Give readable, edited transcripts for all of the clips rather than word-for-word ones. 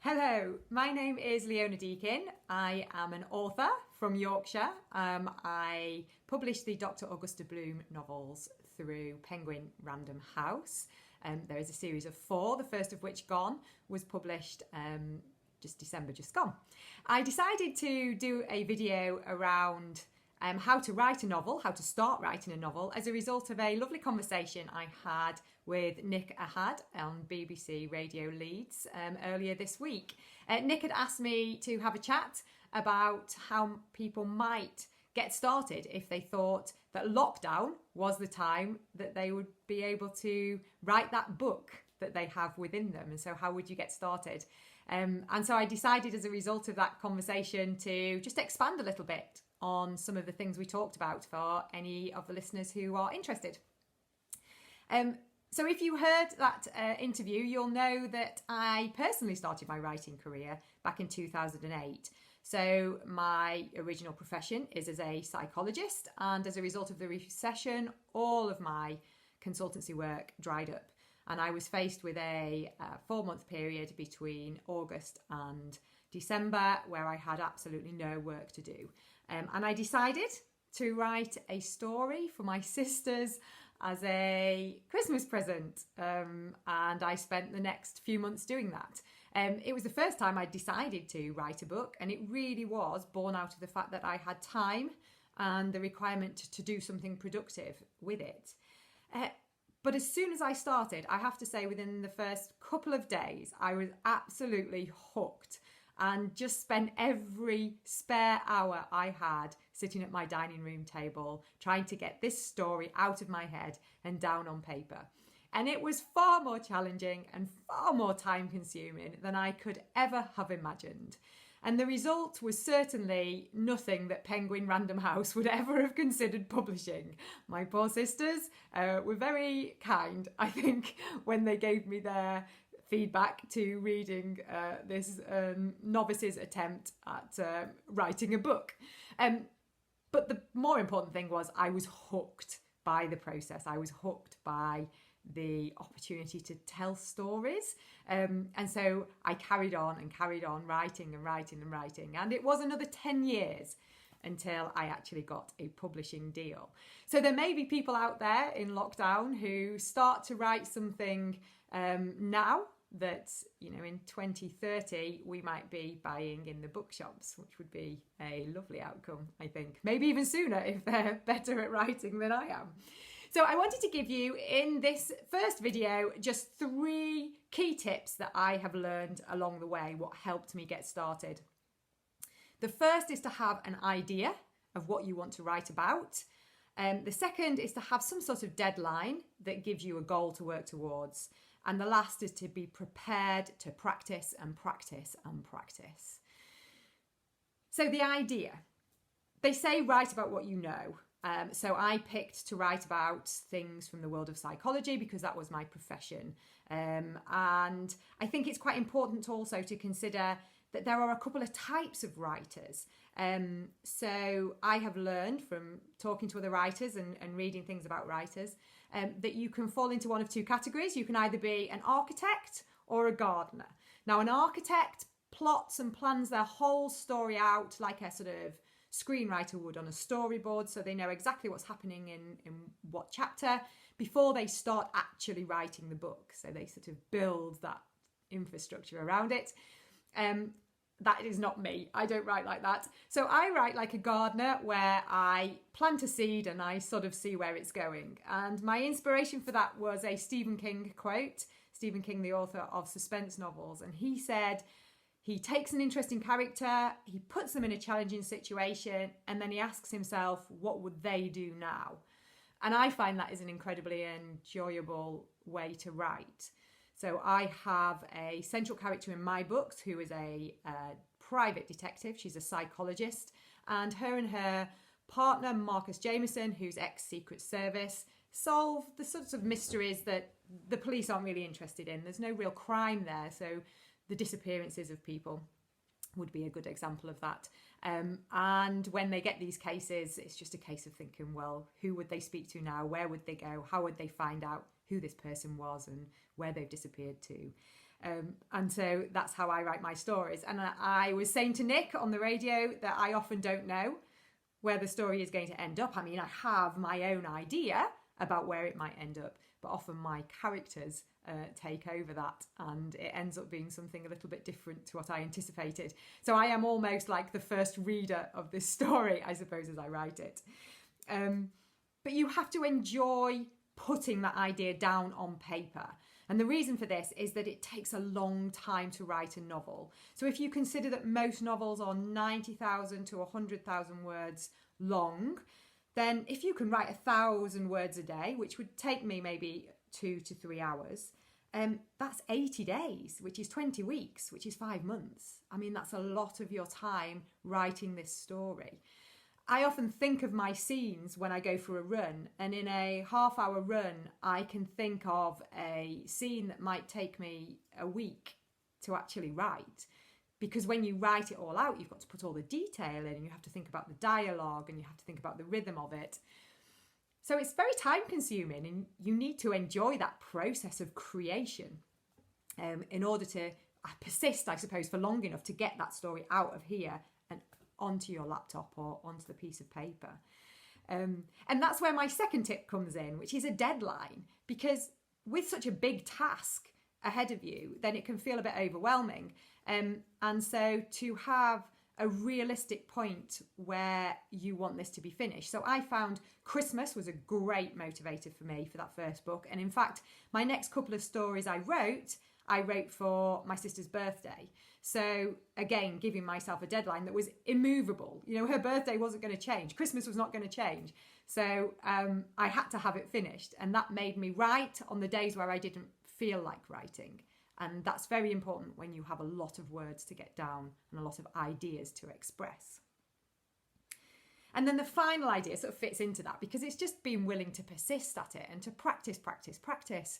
Hello, my name is Leona Deakin. I am an author from Yorkshire. I published the Dr. Augusta Bloom novels through Penguin Random House. There is a series of 4, the first of which, Gone, was published December just gone. I decided to do a video around how to write a novel, how to start writing a novel, as a result of a lovely conversation I had with Nick Ahad on BBC Radio Leeds earlier this week. Nick had asked me to have a chat about how people might get started if they thought that lockdown was the time that they would be able to write that book that they have within them. And so how would you get started? And so I decided as a result of that conversation to just expand a little bit on some of the things we talked about for any of the listeners who are interested. So if you heard that interview, you'll know that I personally started my writing career back in 2008. So my original profession is as a psychologist, and as a result of the recession, all of my consultancy work dried up. And I was faced with a 4-month period between August and December where I had absolutely no work to do. And I decided to write a story for my sisters as a Christmas present. And I spent the next few months doing that. It was the first time I decided to write a book, and it really was born out of the fact that I had time and the requirement to do something productive with it. But as soon as I started, I have to say within the first couple of days, I was absolutely hooked and just spent every spare hour I had sitting at my dining room table trying to get this story out of my head and down on paper. And it was far more challenging and far more time consuming than I could ever have imagined. And the result was certainly nothing that Penguin Random House would ever have considered publishing. My poor sisters were very kind, I think, when they gave me their feedback to reading this novice's attempt at writing a book. But the more important thing was I was hooked by the process. I was hooked by the opportunity to tell stories. And so I carried on writing and writing and writing. And it was another 10 years until I actually got a publishing deal. So there may be people out there in lockdown who start to write something now that, you know, in 2030 we might be buying in the bookshops, which would be a lovely outcome, I think. Maybe even sooner if they're better at writing than I am. So I wanted to give you in this first video just 3 key tips that I have learned along the way, what helped me get started. The first is to have an idea of what you want to write about. The second is to have some sort of deadline that gives you a goal to work towards. And the last is to be prepared to practice and practice and practice. So the idea, they say write about what you know. So I picked to write about things from the world of psychology because that was my profession. And I think it's quite important also to consider that there are a couple of types of writers. So I have learned from talking to other writers and reading things about writers that you can fall into one of 2 categories. You can either be an architect or a gardener. Now, an architect plots and plans their whole story out like a sort of screenwriter would on a storyboard, so they know exactly what's happening in what chapter before they start actually writing the book. So they sort of build that infrastructure around it. That is not me. I don't write like that. So I write like a gardener where I plant a seed and I sort of see where it's going. And my inspiration for that was a Stephen King quote. Stephen King, the author of suspense novels. And he said, he takes an interesting character, he puts them in a challenging situation, and then he asks himself, what would they do now? And I find that is an incredibly enjoyable way to write. So I have a central character in my books who is a private detective. She's a psychologist, and her partner, Marcus Jameson, who's ex-Secret Service, solve the sorts of mysteries that the police aren't really interested in. There's no real crime there, so the disappearances of people would be a good example of that. And when they get these cases, it's just a case of thinking, well, who would they speak to now? Where would they go? How would they find out who this person was and where they've disappeared to? And so that's how I write my stories. And I was saying to Nick on the radio that I often don't know where the story is going to end up. I mean, I have my own idea about where it might end up, but often my characters take over that, and it ends up being something a little bit different to what I anticipated. So I am almost like the first reader of this story, I suppose, as I write it. But you have to enjoy putting that idea down on paper. And the reason for this is that it takes a long time to write a novel. So if you consider that most novels are 90,000 to 100,000 words long, then if you can write 1,000 words a day, which would take me maybe 2 to 3 hours, that's 80 days, which is 20 weeks, which is 5 months. I mean, that's a lot of your time writing this story. I often think of my scenes when I go for a run, and in a half-hour run, I can think of a scene that might take me a week to actually write. Because when you write it all out, you've got to put all the detail in, and you have to think about the dialogue, and you have to think about the rhythm of it. So it's very time-consuming, and you need to enjoy that process of creation in order to persist, I suppose, for long enough to get that story out of here and onto your laptop or onto the piece of paper. And that's where my second tip comes in, which is a deadline. Because with such a big task ahead of you, then it can feel a bit overwhelming. And so to have a realistic point where you want this to be finished. So I found Christmas was a great motivator for me for that first book. And in fact, my next couple of stories I wrote for my sister's birthday. So again, giving myself a deadline that was immovable. You know, her birthday wasn't going to change. Christmas was not going to change. So I had to have it finished. And that made me write on the days where I didn't feel like writing. And that's very important when you have a lot of words to get down and a lot of ideas to express. And then the final idea sort of fits into that, because it's just being willing to persist at it and to practice.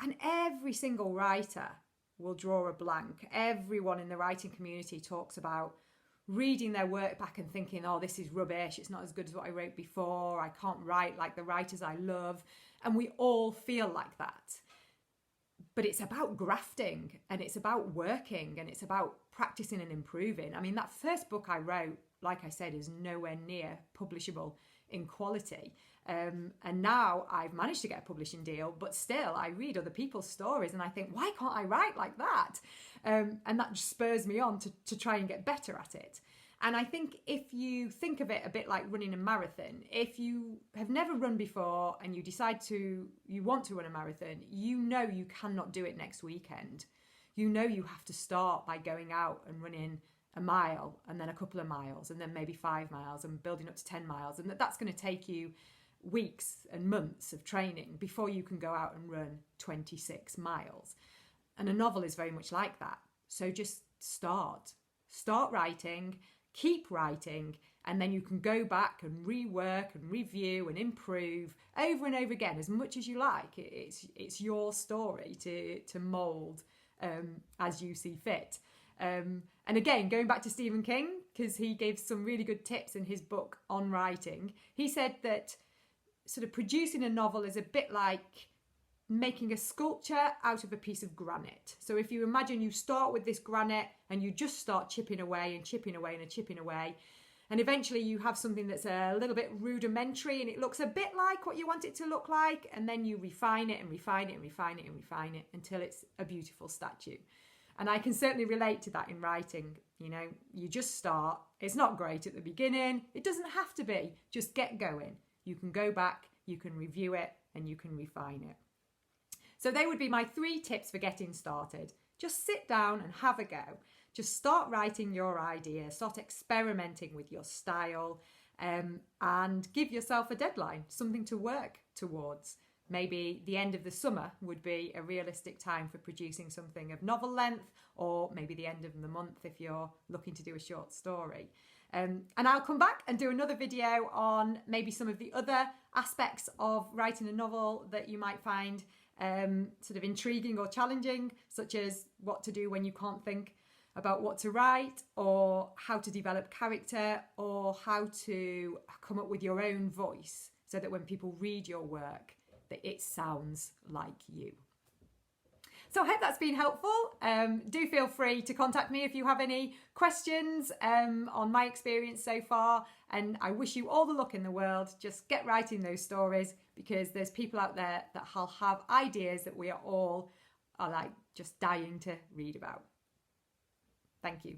And every single writer will draw a blank. Everyone in the writing community talks about reading their work back and thinking, oh, this is rubbish. It's not as good as what I wrote before. I can't write like the writers I love. And we all feel like that. But it's about grafting, and it's about working, and it's about practicing and improving. I mean, that first book I wrote, like I said, is nowhere near publishable in quality. And now I've managed to get a publishing deal, but still I read other people's stories and I think, why can't I write like that? And that just spurs me on to try and get better at it. And I think if you think of it a bit like running a marathon, if you have never run before and you decide you want to run a marathon, you know you cannot do it next weekend. You know you have to start by going out and running a mile, and then a couple of miles, and then maybe 5 miles, and building up to 10 miles. And that's going to take you weeks and months of training before you can go out and run 26 miles. And a novel is very much like that. So just start writing, keep writing, and then you can go back and rework and review and improve over and over again as much as you like. It's your story to mould as you see fit. And again, going back to Stephen King, because he gave some really good tips in his book on writing, he said that sort of producing a novel is a bit like making a sculpture out of a piece of granite. So if you imagine you start with this granite and you just start chipping away, and eventually you have something that's a little bit rudimentary and it looks a bit like what you want it to look like, and then you refine it until it's a beautiful statue. And I can certainly relate to that in writing. You know, you just start. It's not great at the beginning. It doesn't have to be. Just get going. You can go back, you can review it, and you can refine it. So they would be my 3 tips for getting started. Just sit down and have a go. Just start writing your idea, start experimenting with your style, and give yourself a deadline, something to work towards. Maybe the end of the summer would be a realistic time for producing something of novel length, or maybe the end of the month if you're looking to do a short story. And I'll come back and do another video on maybe some of the other aspects of writing a novel that you might find sort of intriguing or challenging, such as what to do when you can't think about what to write, or how to develop character, or how to come up with your own voice so that when people read your work, that it sounds like you. So I hope that's been helpful. Do feel free to contact me if you have any questions on my experience so far. And I wish you all the luck in the world. Just get writing those stories, because there's people out there that have ideas that we are all like just dying to read about. Thank you.